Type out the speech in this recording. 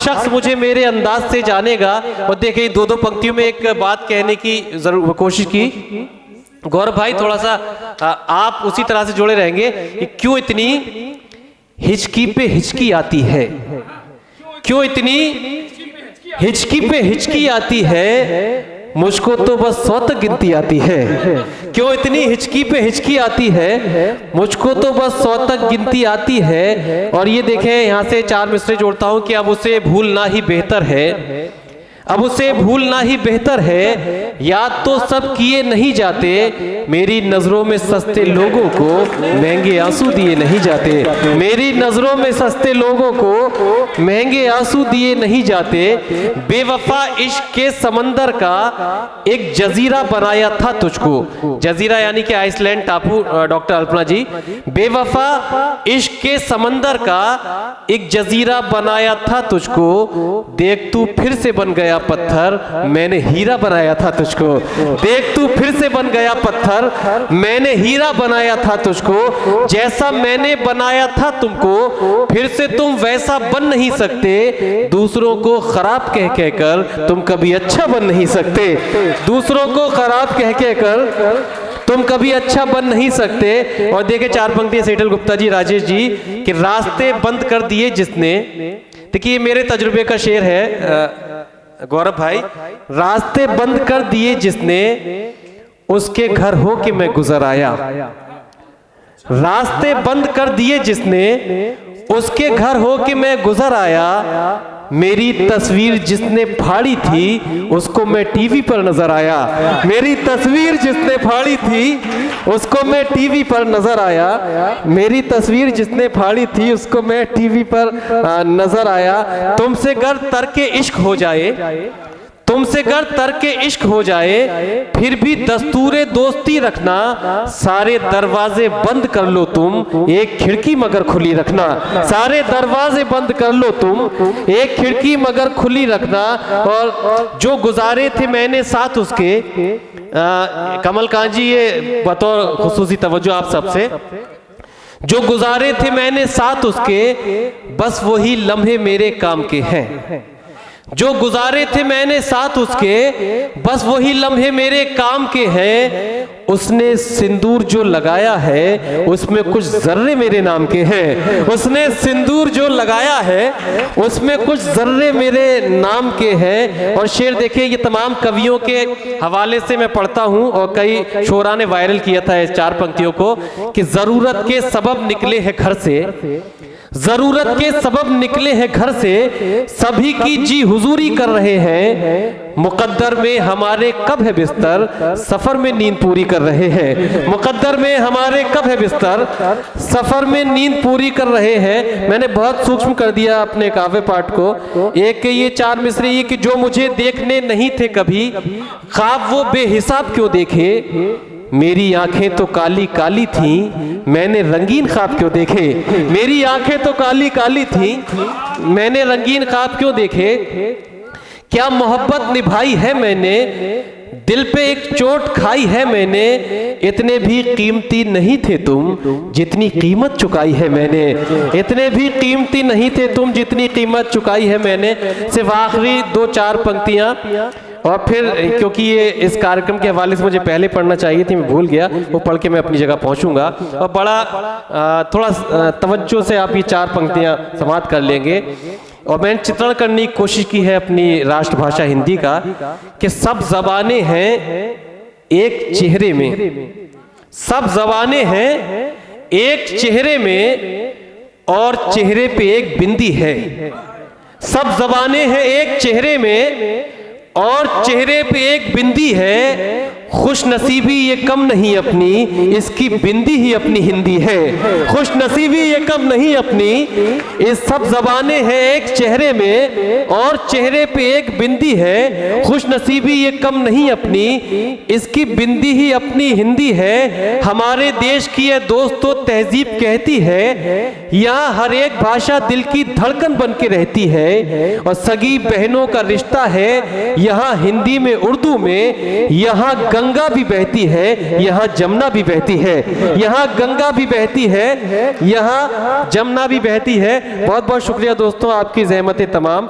शख्स मुझे मेरे अंदाज से जानेगा। और देखिए दो दो पंक्तियों में एक बात कहने की जरूर कोशिश की। गौरव भाई थोड़ा सा आप उसी तरह से जुड़े रहेंगे कि क्यों इतनी हिचकी पे हिचकी आती है, क्यों इतनी हिचकी पे हिचकी आती है, मुझको तो बस 100 तक गिनती आती है। क्यों इतनी हिचकी पे हिचकी आती है, मुझको तो बस 100 तक गिनती आती है। और ये देखें यहाँ से 4 मिसरे जोड़ता हूं कि अब उसे भूलना ही बेहतर है, अब उसे भूलना ही बेहतर है। याद तो सब किए नहीं जाते, मेरी नजरों में सस्ते लोगों को महंगे आंसू दिए नहीं जाते, मेरी नजरों में सस्ते लोगों को महंगे आंसू दिए नहीं जाते। बेवफा इश्क के समंदर का एक जजीरा बनाया था तुझको, जजीरा यानी कि आइसलैंड टापू डॉक्टर अल्पना जी। बेवफा इश्क के समंदर का एक जजीरा बनाया था तुझको, देख तू फिर से बन गया पत्थर, मैंने हीरा बनाया था तुझको। देख तू फिर से बन गया पत्थर, मैंने हीरा बनाया था तुझको। जैसा मैंने बनाया था तुमको, फिर से तुम वैसा बन नहीं सकते। दूसरों को खराब कह कहकर तुम कभी अच्छा बन नहीं सकते, दूसरों को खराब कह कहकर तुम कभी अच्छा बन नहीं सकते। और देखे 4 पंक्तियां सेठल गुप्ता जी, राजेश जी कि रास्ते बंद कर दिए जिसने, देखिए मेरे तजुर्बे का शेर है गौरव भाई, रास्ते बंद कर दिए जिसने, उसके घर हो के मैं गुजर आया। रास्ते बंद कर दिए जिसने, उसके घर हो के मैं गुजर आया। मेरी तस्वीर जिसने फाड़ी थी, उसको मैं टीवी पर नजर आया। मेरी तस्वीर जिसने फाड़ी थी, उसको मैं टीवी पर नजर आया। मेरी तस्वीर जिसने फाड़ी थी, उसको मैं टीवी पर नजर आया। तुमसे गर तरके इश्क हो जाए, तुमसे गर तरके इश्क हो जाए, फिर भी दस्तूरे दोस्ती रखना। सारे दरवाजे बंद कर लो तुम, एक खिड़की मगर खुली रखना। सारे दरवाजे बंद कर लो तुम, एक खिड़की मगर खुली रखना। और जो गुजारे थे मैंने साथ उसके, कमल कांत जी ये बतौर खुसूसी तवज्जो आप सबसे, जो गुजारे थे मैंने साथ उसके, बस वही लम्हे मेरे काम के हैं। जो गुजारे थे मैंने साथ उसके, बस वही लम्हे मेरे काम के हैं। उसने सिंदूर जो लगाया है, उसमें कुछ जर्रे मेरे नाम के हैं। उसने सिंदूर जो लगाया है, उसमें कुछ जर्रे मेरे नाम के हैं। और शेर देखिए, ये तमाम कवियों के हवाले से मैं पढ़ता हूं और कई शोरा ने वायरल किया था इस 4 पंक्तियों को कि जरूरत के सबब निकले हैं घर से, जरूरत के सबब निकले हैं घर से, सभी की जी हुजूरी कर रहे हैं। मुकद्दर में हमारे कब है बिस्तर, सफर में नींद पूरी कर रहे हैं। मुकद्दर में हमारे कब है बिस्तर, सफर में नींद पूरी कर रहे हैं। मैंने बहुत सूक्ष्म कर दिया अपने काव्य पाठ को। एक ये 4 मिसरे ये कि जो मुझे देखने नहीं थे कभी, ख्वाब वो बेहिसाब क्यों देखे। मेरी आंखें तो काली काली थी, मैंने रंगीन ख्वाब क्यों देखे। मेरी आंखें तो काली काली थी, मैंने रंगीन ख्वाब क्यों देखे। क्या मोहब्बत निभाई है मैंने, दिल पे एक चोट खाई है मैंने। इतने भी कीमती नहीं थे तुम, जितनी कीमत चुकाई है मैंने। इतने भी कीमती नहीं थे तुम, जितनी कीमत चुकाई है मैंने। सिर्फ आखिरी 2-4 पंक्तियां और फिर, क्योंकि ये इस कार्यक्रम के हवाले से मुझे पहले पढ़ना चाहिए थी, मैं भूल गया, वो पढ़ के मैं अपनी जगह पहुंचूंगा। और बड़ा थोड़ा तवज्जो से आप ये 4 पंक्तियां समाप्त कर लेंगे। और मैंने चित्रण करने की कोशिश की है अपनी राष्ट्रभाषा हिंदी का कि सब जबानें हैं एक चेहरे में, सब जबानें हैं एक चेहरे में, और चेहरे पे एक बिंदी है। सब जबानें हैं एक चेहरे में और चेहरे पे एक बिंदी है। खुश नसीबी ये कम नहीं अपनी, इसकी बिंदी ही अपनी हिंदी है। खुश नसीबी ये कम नहीं अपनी, इस सब जबानें हैं एक चेहरे में और चेहरे पे एक बिंदी है। खुश नसीबी ये कम नहीं अपनी, इसकी बिंदी ही अपनी हिंदी है। हमारे देश की ये दोस्तों तहजीब कहती है, यहाँ हर एक भाषा दिल की धड़कन बन के रहती है। और सगी बहनों का रिश्ता है यहाँ हिंदी में उर्दू में, यहाँ गंगा भी बहती है, यहाँ जमुना भी बहती है, यहाँ गंगा भी बहती है, यहाँ जमुना भी बहती है। बहुत बहुत शुक्रिया दोस्तों, आपकी ज़हमत तमाम।